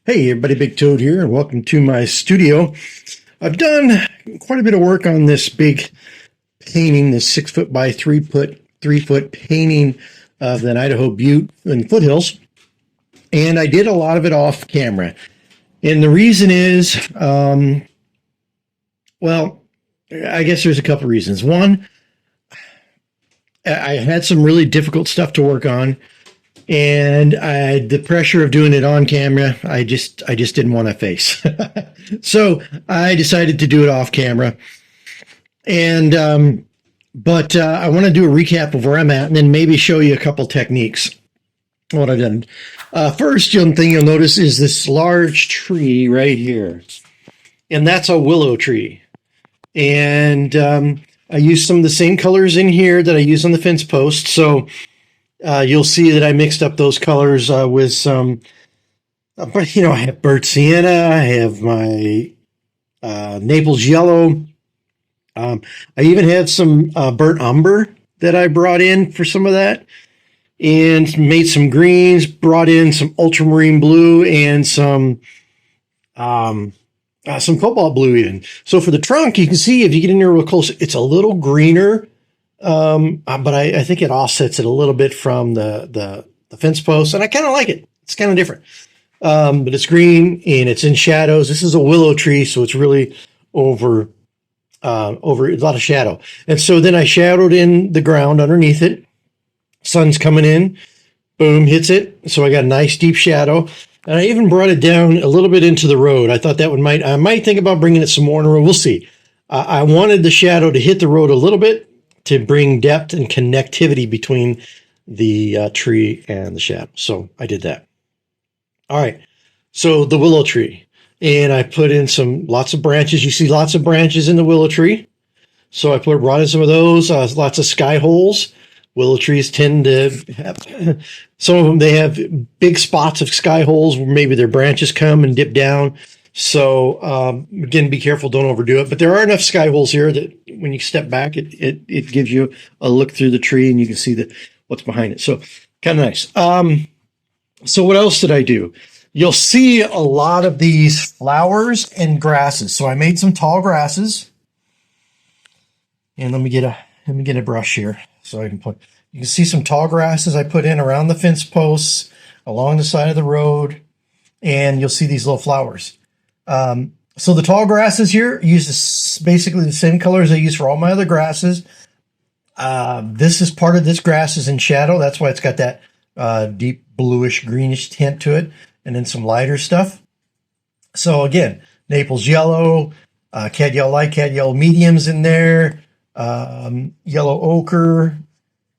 Hey everybody, Big Toad here, and welcome to my studio. I've done quite a bit of work on this big painting, this 6 foot by 3 foot painting of the Idaho Butte and Foothills, and I did a lot of it off camera. And the reason is, well, I guess there's a couple reasons. One, I had some really difficult stuff to work on, and the pressure of doing it on camera, I just didn't want to face. So I decided to do it off camera. And but I want to do a recap of where I'm at, and then maybe show you a couple techniques what I've done. First, thing you'll notice is this large tree right here, and that's a willow tree. And I used some of the same colors in here that I use on the fence post. So you'll see that I mixed up those colors with some, I have burnt sienna, I have my Naples yellow. I even had some burnt umber that I brought in for some of that, and made some greens, brought in some ultramarine blue and some cobalt blue even. So for the trunk, you can see if you get in there real close, it's a little greener. But I think it offsets it a little bit from the fence post, and I kind of like it. It's kind of different. But it's green and it's in shadows. This is a willow tree, so it's really over a lot of shadow. And so then I shadowed in the ground underneath it. Sun's coming in, boom, hits it. So I got a nice deep shadow. And I even brought it down a little bit into the road. I thought I might think about bringing it some more in the road. We'll see. I wanted the shadow to hit the road a little bit to bring depth and connectivity between the tree and the shadow. So I did that. All right. So the willow tree, and I put in lots of branches. You see lots of branches in the willow tree. So I brought in some of those, lots of sky holes. Willow trees tend to have, some of them, they have big spots of sky holes where maybe their branches come and dip down. So again, be careful, don't overdo it. But there are enough sky holes here that when you step back, it gives you a look through the tree and you can see what's behind it. So kind of nice. So what else did I do? You'll see a lot of these flowers and grasses. So I made some tall grasses. And let me get a brush here so I can put. You can see some tall grasses I put in around the fence posts, along the side of the road, and you'll see these little flowers. So the tall grasses here use basically the same colors I use for all my other grasses. This is part of this grass is in shadow. That's why it's got that deep bluish greenish tint to it, and then some lighter stuff. So again, Naples yellow, cad yellow light, cad yellow mediums in there, yellow ochre,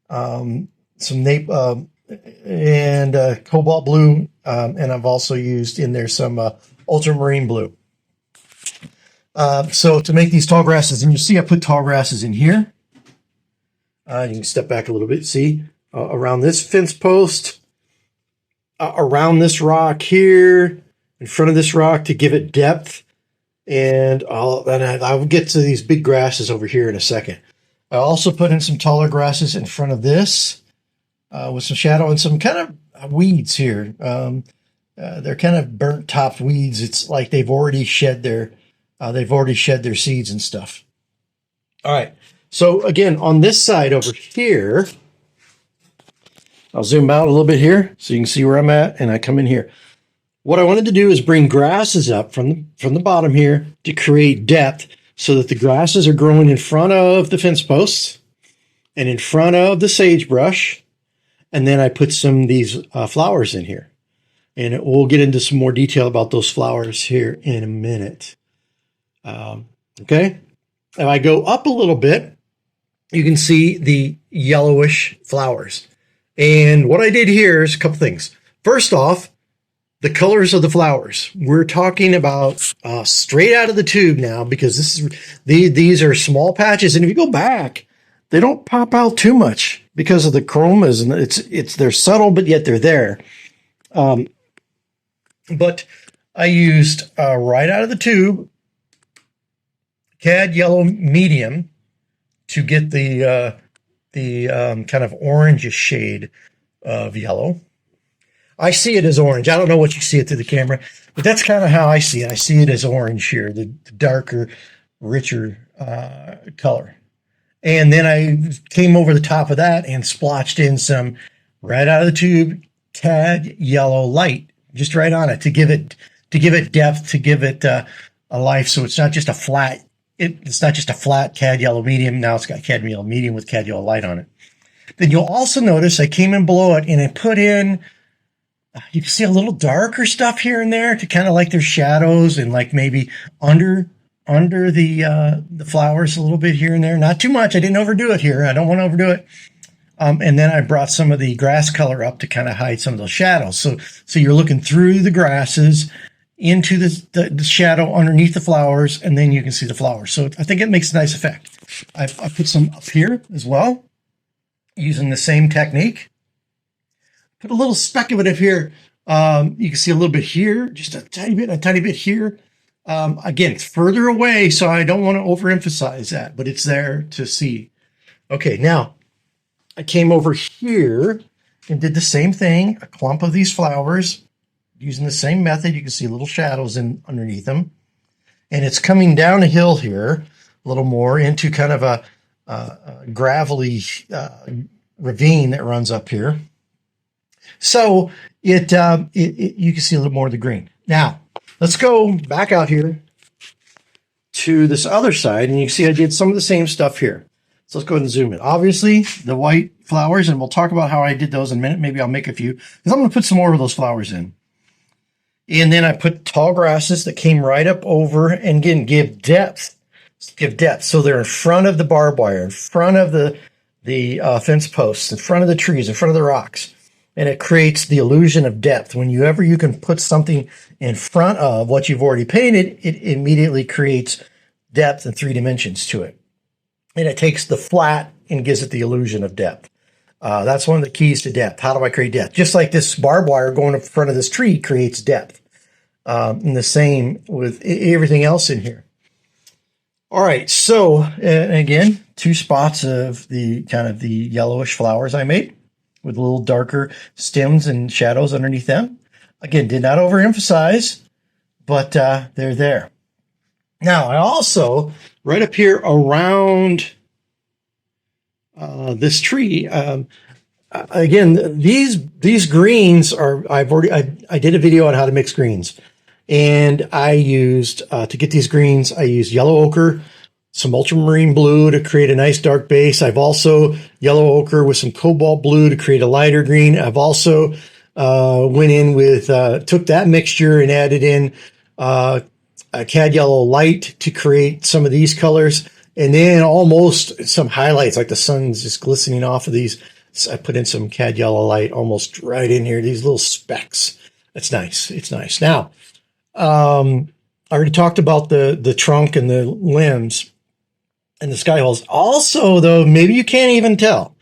and cobalt blue, and I've also used in there some ultramarine blue. So to make these tall grasses, and you see I put tall grasses in here. You can step back a little bit, see, around this fence post, around this rock here, in front of this rock to give it depth. And I'll get to these big grasses over here in a second. I also put in some taller grasses in front of this with some shadow and some kind of weeds here. They're kind of burnt topped weeds. It's like they've already shed their seeds and stuff. All right. So again, on this side over here, I'll zoom out a little bit here so you can see where I'm at, and I come in here. What I wanted to do is bring grasses up from the bottom here to create depth so that the grasses are growing in front of the fence posts and in front of the sagebrush. And then I put some of these flowers in here. And we'll get into some more detail about those flowers here in a minute. Okay. If I go up a little bit, you can see the yellowish flowers. And what I did here is a couple things. First off, the colors of the flowers. We're talking about straight out of the tube now, because these are small patches. And if you go back, they don't pop out too much because of the chromas, and they're subtle, but yet they're there. But I used right out of the tube cad yellow medium to get the kind of orangish shade of yellow. I see it as orange. I don't know what you see it through the camera, but that's kind of how I see it. I see it as orange here, the darker, richer color. And then I came over the top of that and splotched in some right out of the tube cad yellow light, just right on it to give it depth, to give it a life. So it's not just a flat. It's not just a flat cad yellow medium. Now it's got cad yellow medium with cad yellow light on it. Then you'll also notice I came in below it and I put in, you can see a little darker stuff here and there to kind of like their shadows and like maybe under the flowers a little bit here and there. Not too much. I didn't overdo it here. I don't want to overdo it. And then I brought some of the grass color up to kind of hide some of those shadows. So you're looking through the grasses into the shadow underneath the flowers, and then you can see the flowers. So I think it makes a nice effect. I put some up here as well, using the same technique. Put a little speck of it up here. You can see a little bit here, just a tiny bit here. Again, it's further away, so I don't want to overemphasize that, but it's there to see. Okay, now I came over here and did the same thing, a clump of these flowers, using the same method. You can see little shadows underneath them. And it's coming down a hill here, a little more into kind of a gravelly ravine that runs up here. So you can see a little more of the green. Now, let's go back out here to this other side, and you can see I did some of the same stuff here. So let's go ahead and zoom in. Obviously, the white flowers, and we'll talk about how I did those in a minute. Maybe I'll make a few, because I'm going to put some more of those flowers in. And then I put tall grasses that came right up over, and again, give depth. So they're in front of the barbed wire, in front of the fence posts, in front of the trees, in front of the rocks. And it creates the illusion of depth. Whenever you can put something in front of what you've already painted, it immediately creates depth and 3 dimensions to it. And it takes the flat and gives it the illusion of depth. That's one of the keys to depth. How do I create depth? Just like this barbed wire going in front of this tree creates depth. And the same with everything else in here. All right, so again, 2 spots of the kind of the yellowish flowers I made with a little darker stems and shadows underneath them. Again, did not overemphasize, but they're there. Now, I also, right up here around this tree, again, these greens are, I did a video on how to mix greens. And I used, to get these greens, I used yellow ochre, some ultramarine blue to create a nice dark base. I've also yellow ochre with some cobalt blue to create a lighter green. I've also went in with, took that mixture and added in a cad yellow light to create some of these colors. And then almost some highlights, like the sun's just glistening off of these. So I put in some cad yellow light almost right in here, these little specks. That's nice. It's nice. Now, I already talked about the trunk and the limbs and the sky holes. Also, though, maybe you can't even tell,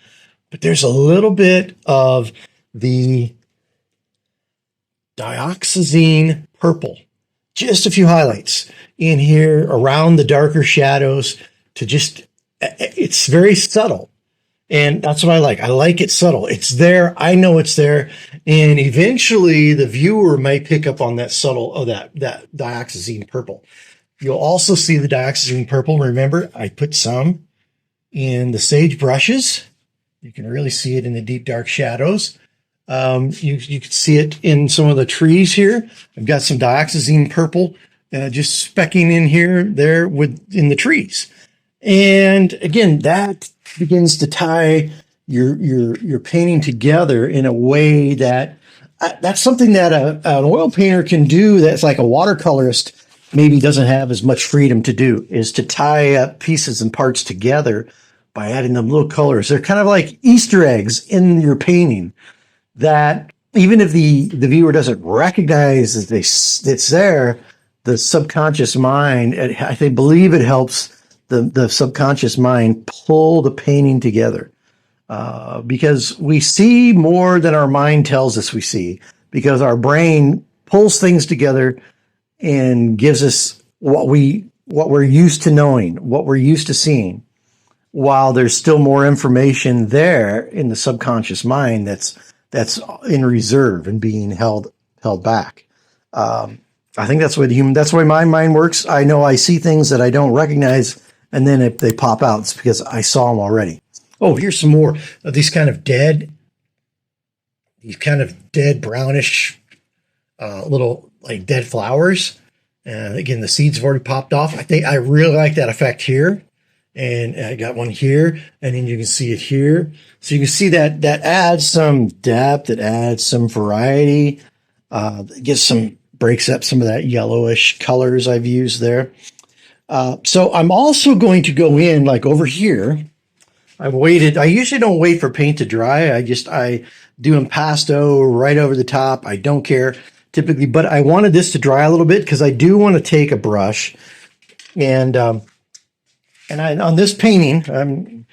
but there's a little bit of the dioxazine purple. Just a few highlights in here around the darker shadows to just, it's very subtle. And that's what I like. I like it subtle. It's there. I know it's there. And eventually the viewer may pick up on that subtle, that dioxazine purple. You'll also see the dioxazine purple. Remember, I put some in the sage brushes. You can really see it in the deep, dark shadows. You can see it in some of the trees here. I've got some dioxazine purple just specking in here, there in the trees. And again, that begins to tie your painting together in a way that that's something that an oil painter can do. That's like a watercolorist maybe doesn't have as much freedom to do, is to tie up pieces and parts together by adding them little colors. They're kind of like Easter eggs in your painting that even if the viewer doesn't recognize that it's there, the subconscious mind, I believe it helps the subconscious mind pull the painting together. Because we see more than our mind tells us we see, because our brain pulls things together and gives us what we're used to knowing, what we're used to seeing, while there's still more information there in the subconscious mind that's that's in reserve and being held back. I think that's that's the way my mind works. I know I see things that I don't recognize, and then if they pop out, it's because I saw them already. Oh, here's some more of these kind of dead brownish little like dead flowers. Again, the seeds have already popped off. I really like that effect here. And I got one here, and then you can see it here. So you can see that adds some depth, it adds some variety, breaks up some of that yellowish colors I've used there. So I'm also going to go in like over here. I usually don't wait for paint to dry. I do impasto right over the top. I don't care typically, but I wanted this to dry a little bit because I do want to take a brush and on this painting,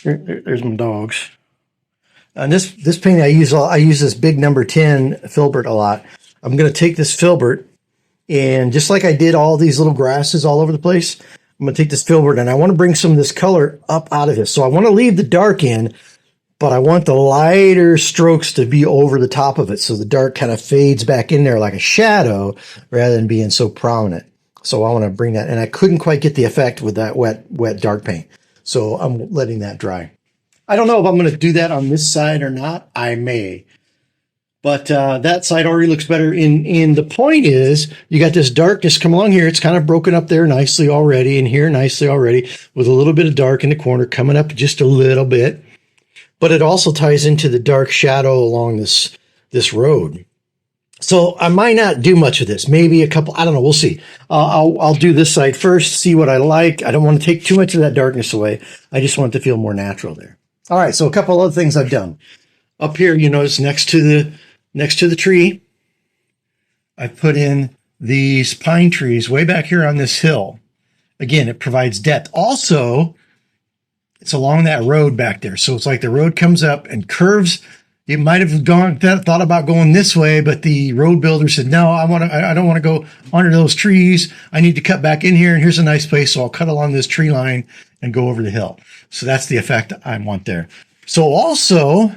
there's my dogs. On this painting, I use this big number 10 filbert a lot. I'm going to take this filbert, and just like I did all these little grasses all over the place, I'm going to take this filbert, and I want to bring some of this color up out of this. So I want to leave the dark in, but I want the lighter strokes to be over the top of it, so the dark kind of fades back in there like a shadow rather than being so prominent. So I want to bring that, and I couldn't quite get the effect with that wet dark paint. So I'm letting that dry. I don't know if I'm going to do that on this side or not. I may. But that side already looks better. In the point is, you got this darkness come along here. It's kind of broken up there nicely already, and here nicely already, with a little bit of dark in the corner coming up just a little bit. But it also ties into the dark shadow along this road. So I might not do much of this. Maybe a couple. I don't know. We'll see. I'll do this side first. See what I like. I don't want to take too much of that darkness away. I just want it to feel more natural there. All right. So a couple other things I've done up here. You notice next to the tree, I put in these pine trees way back here on this hill. Again, it provides depth. Also, it's along that road back there. So it's like the road comes up and curves. You might have thought about going this way, but the road builder said, no, I don't want to go under those trees. I need to cut back in here, and here's a nice place. So I'll cut along this tree line and go over the hill. So that's the effect I want there. So also,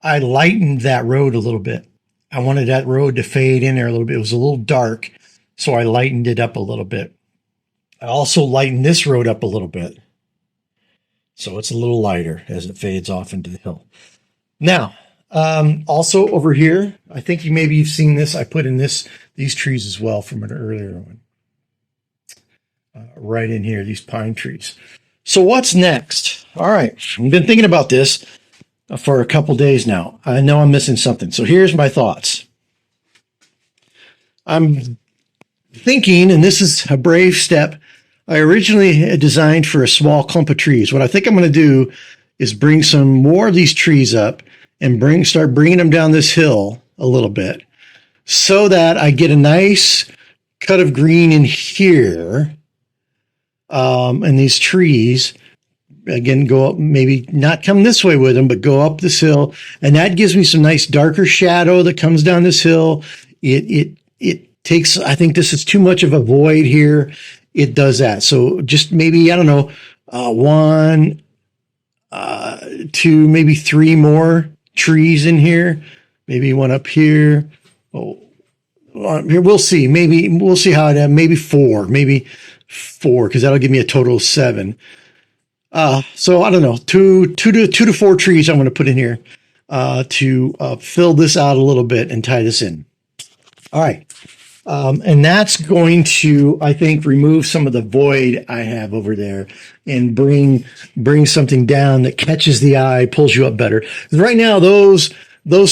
I lightened that road a little bit. I wanted that road to fade in there a little bit. It was a little dark, so I lightened it up a little bit. I also lightened this road up a little bit, so it's a little lighter as it fades off into the hill. Now, also over here, I think maybe you've seen this. I put in these trees as well from an earlier one. Right in here, these pine trees. So what's next? All right, I've been thinking about this for a couple days now. I know I'm missing something. So here's my thoughts. I'm thinking, and this is a brave step, I originally designed for a small clump of trees. What I think I'm going to do is bring some more of these trees up and start bringing them down this hill a little bit so that I get a nice cut of green in here. And these trees, again, go up, maybe not come this way with them, but go up this hill. And that gives me some nice darker shadow that comes down this hill. It takes, I think this is too much of a void here. It does that. So just maybe, I don't know, one, two, maybe three more trees in here. Maybe one up here. Oh, here we'll see. Maybe we'll see how it. Maybe four, because that'll give me a total of 7. So I don't know, two to 4 trees I'm going to put in here to fill this out a little bit and tie this in. All right. And that's going to, I think, remove some of the void I have over there and bring something down that catches the eye, pulls you up better. Right now, those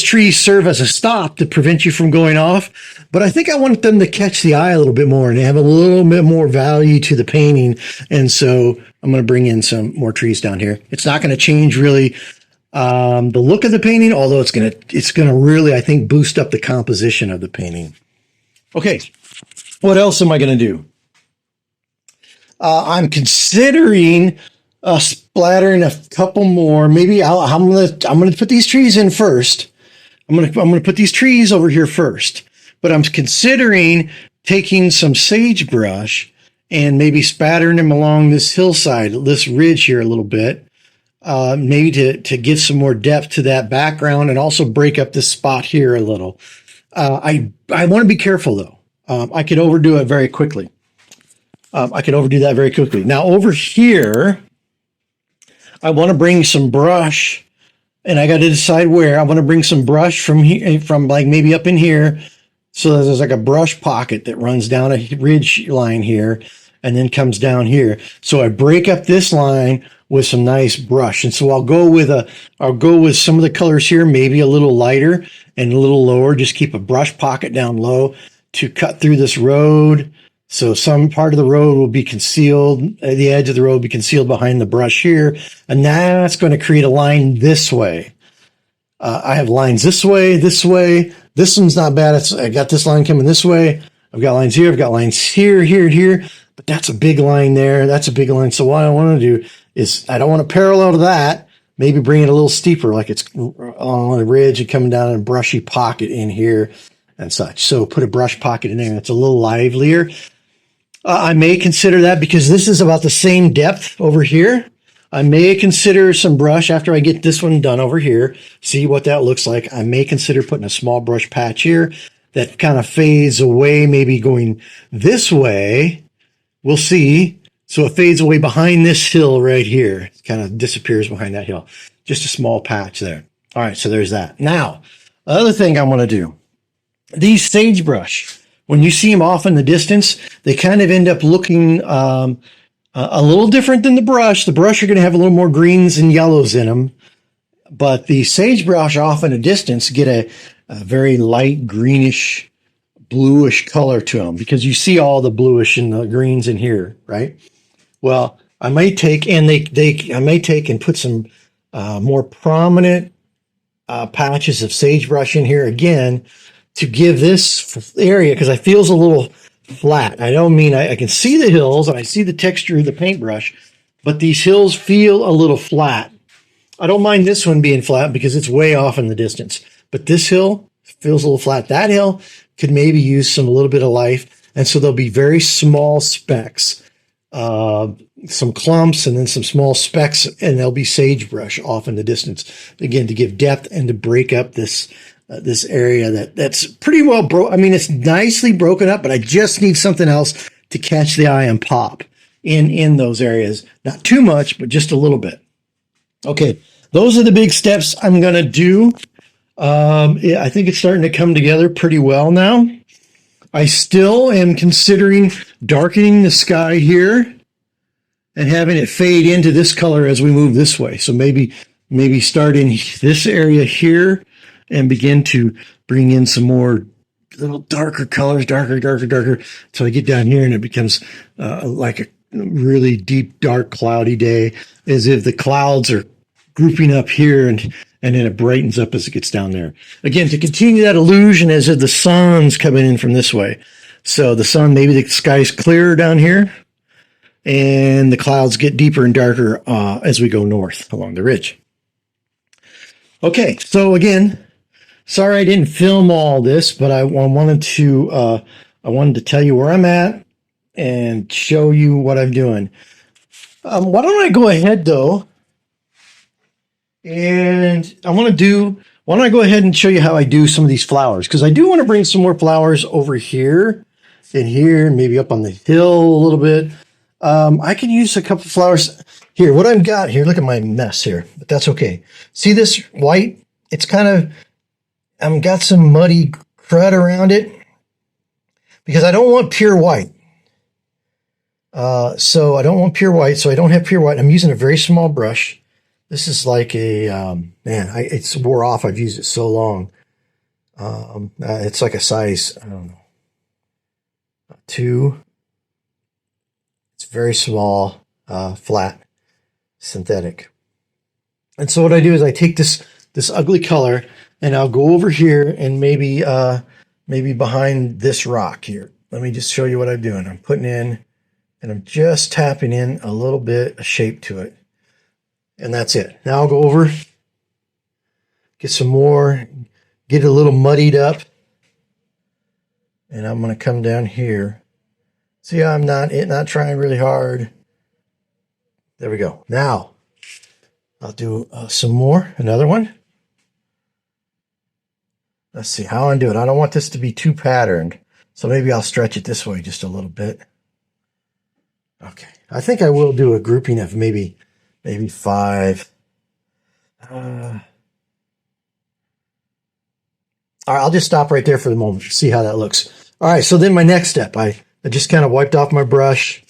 trees serve as a stop to prevent you from going off, but I think I want them to catch the eye a little bit more and have a little bit more value to the painting. And so I'm going to bring in some more trees down here. It's not going to change really the look of the painting, although it's going to really, I think, boost up the composition of the painting. Okay, what else am I going to do? I'm considering splattering a couple more. Maybe I'm going to put these trees in first. I'm going to put these trees over here first. But I'm considering taking some sagebrush and maybe spattering them along this hillside, this ridge here a little bit. maybe to give some more depth to that background and also break up this spot here a little. I want to be careful though. I could overdo it very quickly. I could overdo that very quickly. Now over here, I want to bring some brush, and I got to decide where. I want to bring some brush from here, from like maybe up in here, so that there's like a brush pocket that runs down a ridge line here and then comes down here. So I break up this line with some nice brush. And so I'll go with some of the colors here, maybe a little lighter and a little lower. Just keep a brush pocket down low to cut through this road. So some part of the road will be concealed, the edge of the road will be concealed behind the brush here. And that's going to create a line this way. I have lines this way, this way. This one's not bad. I got this line coming this way. I've got lines here. I've got lines here, here, here. But that's a big line there. That's a big line. So what I want to do is I don't want to parallel to that. Maybe bring it a little steeper, like it's on a ridge and coming down in a brushy pocket in here and such. So put a brush pocket in there. It's a little livelier. I may consider that because this is about the same depth over here. I may consider some brush after I get this one done over here. See what that looks like. I may consider putting a small brush patch here that kind of fades away, maybe going this way. We'll see. So it fades away behind this hill right here. It kind of disappears behind that hill. Just a small patch there. All right, so there's that. Now, the other thing I want to do, these sagebrush, when you see them off in the distance, they kind of end up looking a little different than the brush. The brush are going to have a little more greens and yellows in them. But the sagebrush off in a distance get a very light greenish, bluish color to them because you see all the bluish and the greens in here, right? Well, I may take and put some more prominent patches of sagebrush in here again to give this area, because it feels a little flat. I don't mean I can see the hills and I see the texture of the paintbrush, but these hills feel a little flat. I don't mind this one being flat because it's way off in the distance, but this hill feels a little flat. That hill could maybe use a little bit of life. And so there'll be very small specks, some clumps and then some small specks, and there'll be sagebrush off in the distance, again, to give depth and to break up this area that's pretty well broken. I mean, it's nicely broken up, but I just need something else to catch the eye and pop in those areas. Not too much, but just a little bit. Okay, those are the big steps I'm going to do. Yeah, I think it's starting to come together pretty well now. I still am considering darkening the sky here and having it fade into this color as we move this way. So maybe start in this area here and begin to bring in some more little darker colors, darker, till I get down here and it becomes like a really deep, dark, cloudy day, as if the clouds are grouping up here and then it brightens up as it gets down there. Again, to continue that illusion as if the sun's coming in from this way. So the sun, maybe the sky's clearer down here and the clouds get deeper and darker as we go north along the ridge. Okay, so again, sorry I didn't film all this, but I wanted to tell you where I'm at and show you what I'm doing. Why don't I go ahead though, and why don't I go ahead and show you how I do some of these flowers, because I do want to bring some more flowers over here and here, and maybe up on the hill a little bit. I can use a couple of flowers here. What I've got here, look at my mess here, but that's okay. See this white? It's kind of, I've got some muddy crud around it because I don't want pure white. So I don't want pure white, so I don't have pure white. I'm using a very small brush. This is like a, it's wore off. I've used it so long. It's like a size, I don't know, 2. It's very small, flat, synthetic. And so what I do is I take this ugly color and I'll go over here and maybe behind this rock here. Let me just show you what I'm doing. I'm putting in, and I'm just tapping in a little bit of shape to it. And that's it. Now I'll go over, get some more, get it a little muddied up. And I'm going to come down here. See how I'm not trying really hard. There we go. Now, I'll do some more, another one. Let's see how I do it. I don't want this to be too patterned, so maybe I'll stretch it this way just a little bit. Okay, I think I will do a grouping of maybe 5. All right, I'll just stop right there for the moment, see how that looks. All right, so then my next step, I just kind of wiped off my brush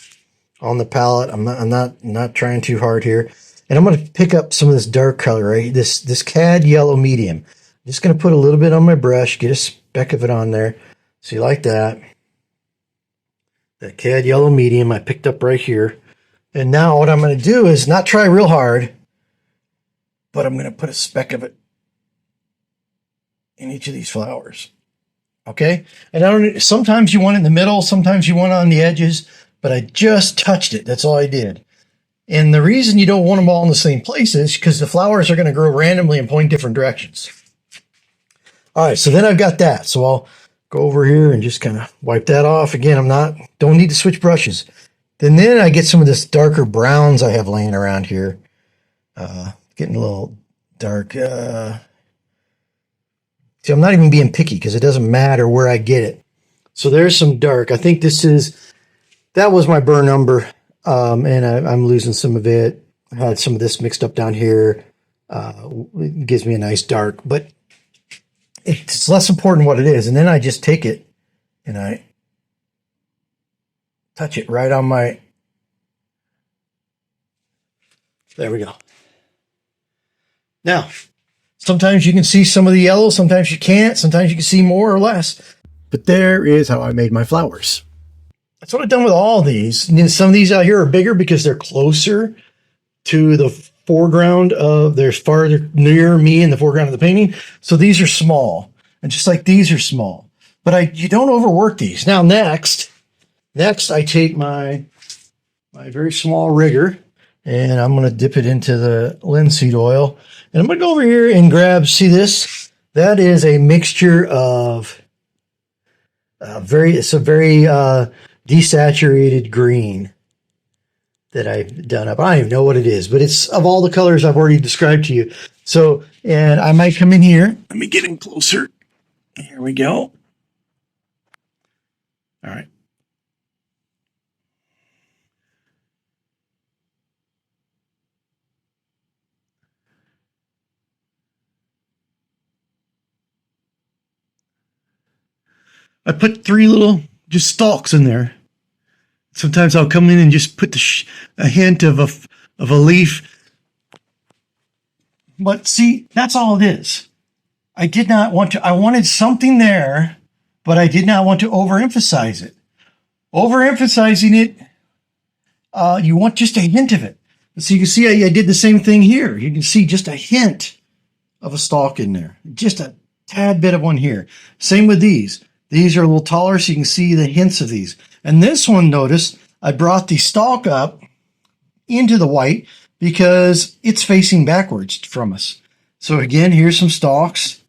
on the palette. I'm not trying too hard here. And I'm going to pick up some of this dark color, right? This cad yellow medium. I'm just going to put a little bit on my brush, get a speck of it on there. See, like that. That cad yellow medium I picked up right here. And now what I'm going to do is not try real hard, but I'm going to put a speck of it in each of these flowers. Okay? And sometimes you want it in the middle, sometimes you want it on the edges, but I just touched it. That's all I did. And the reason you don't want them all in the same place is because the flowers are going to grow randomly and point different directions. All right, so then I've got that. So I'll go over here and just kind of wipe that off. Again, don't need to switch brushes. Then I get some of this darker browns I have laying around here. Getting a little dark. See, I'm not even being picky because it doesn't matter where I get it. So there's some dark. I think that was my burn umber. And I'm losing some of it. I had some of this mixed up down here. It gives me a nice dark, but it's less important what it is. And then I just take it and I touch it right on my, there we go. Now, sometimes you can see some of the yellow, sometimes you can't, sometimes you can see more or less, but there is how I made my flowers. That's what I've done with all these. And then some of these out here are bigger because they're closer to the foreground they're farther near me in the foreground of the painting. So these are small, and just like these are small, but you don't overwork these. Now next I take my very small rigger and I'm going to dip it into the linseed oil, and I'm going to go over here and grab, see this? That is a mixture of it's a very desaturated green that I've done up. I don't even know what it is, but it's of all the colors I've already described to you. So, and I might come in here. Let me get in closer. Here we go. All right. I put 3 little just stalks in there. Sometimes I'll come in and just put a hint of a leaf. But see, that's all it is. I wanted something there, but I did not want to overemphasize it. Overemphasizing it, you want just a hint of it. So you can see I did the same thing here. You can see just a hint of a stalk in there. Just a tad bit of one here. Same with these. These are a little taller, so you can see the hints of these. And this one, notice, I brought the stalk up into the white because it's facing backwards from us. So again, here's some stalks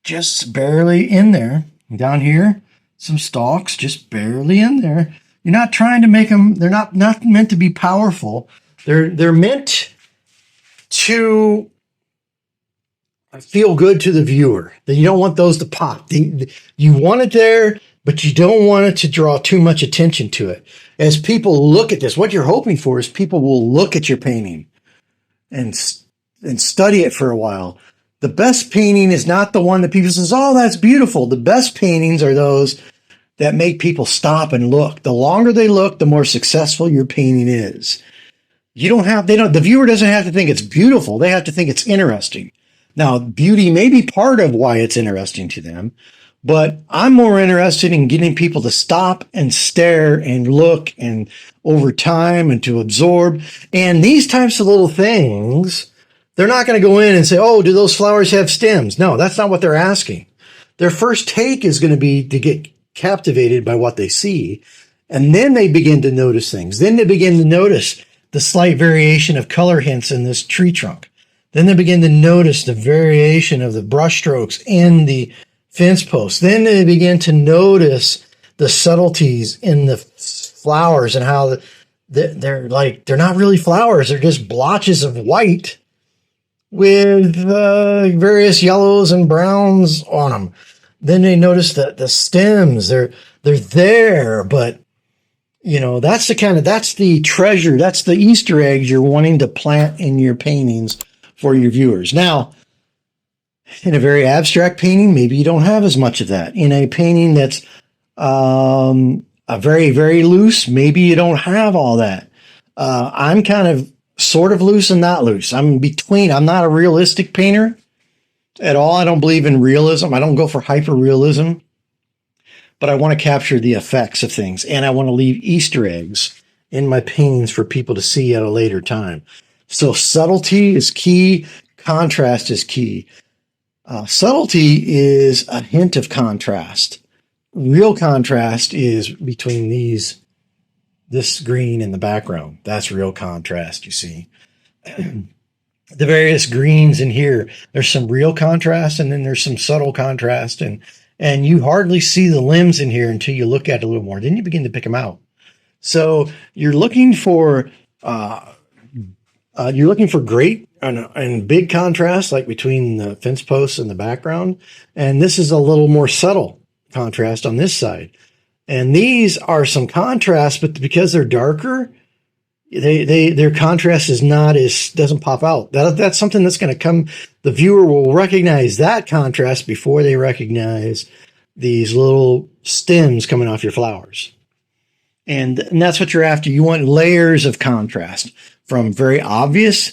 just barely in there. And down here, some stalks just barely in there. You're not trying to make them, they're not meant to be powerful. They're meant to feel good to the viewer. That you don't want those to pop. You want it there, but you don't want it to draw too much attention to it. As people look at this, what you're hoping for is people will look at your painting and study it for a while. The best painting is not the one that people says, oh, that's beautiful. The best paintings are those that make people stop and look. The longer they look, the more successful your painting is. The viewer doesn't have to think it's beautiful. They have to think it's interesting. Now, beauty may be part of why it's interesting to them, but I'm more interested in getting people to stop and stare and look and over time and to absorb. And these types of little things, they're not going to go in and say, oh, do those flowers have stems? No, that's not what they're asking. Their first take is going to be to get captivated by what they see. And then they begin to notice things. Then they begin to notice the slight variation of color hints in this tree trunk. Then they begin to notice the variation of the brush strokes in the fence posts. Then they begin to notice the subtleties in the flowers and how they're not really flowers. They're just blotches of white with various yellows and browns on them. Then they notice that the stems, they're there, but you know, that's the treasure, that's the Easter eggs you're wanting to plant in your paintings for your viewers. Now, in a very abstract painting, maybe you don't have as much of that. In a painting that's a very, very loose, maybe you don't have all that. I'm kind of sort of loose and not loose. I'm in between. I'm not a realistic painter at all. I don't believe in realism. I don't go for hyper realism, but I want to capture the effects of things, and I want to leave Easter eggs in my paintings for people to see at a later time. So subtlety is key. Contrast is key. Subtlety is a hint of contrast. Real contrast is between this green in the background. That's real contrast, you see. The various greens in here, there's some real contrast, and then there's some subtle contrast, and you hardly see the limbs in here until you look at it a little more. Then you begin to pick them out. So you're looking for great and big contrast, like between the fence posts and the background. And this is a little more subtle contrast on this side. And these are some contrast, but because they're darker, their contrast doesn't pop out. That's something that's going to come. The viewer will recognize that contrast before they recognize these little stems coming off your flowers. And that's what you're after. You want layers of contrast from very obvious,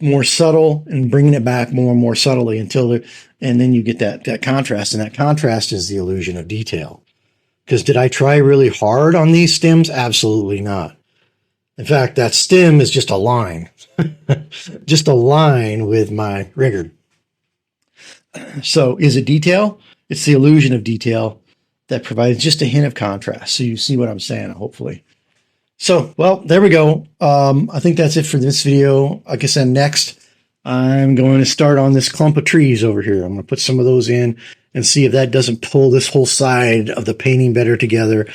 more subtle, and bringing it back more and more subtly and then you get that contrast. And that contrast is the illusion of detail. Because did I try really hard on these stems? Absolutely not. In fact, that stem is just a line, just a line with my rigger. So is it detail? It's the illusion of detail that provides just a hint of contrast. So you see what I'm saying, hopefully. So, well, there we go. I think that's it for this video. Like I said, next, I'm going to start on this clump of trees over here. I'm going to put some of those in and see if that doesn't pull this whole side of the painting better together.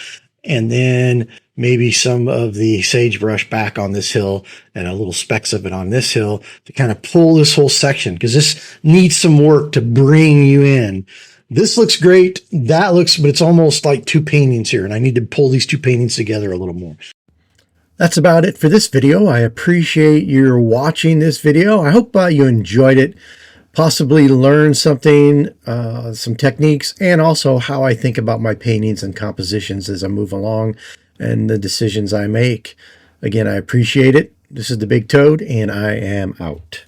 And then maybe some of the sagebrush back on this hill and a little specks of it on this hill to kind of pull this whole section, because this needs some work to bring you in. This looks great. That looks, but it's almost like two paintings here, and I need to pull these two paintings together a little more. That's about it for this video. I appreciate your watching this video. I hope you enjoyed it, possibly learned something, some techniques, and also how I think about my paintings and compositions as I move along and the decisions I make. Again, I appreciate it. This is the Big Toad, and I am out.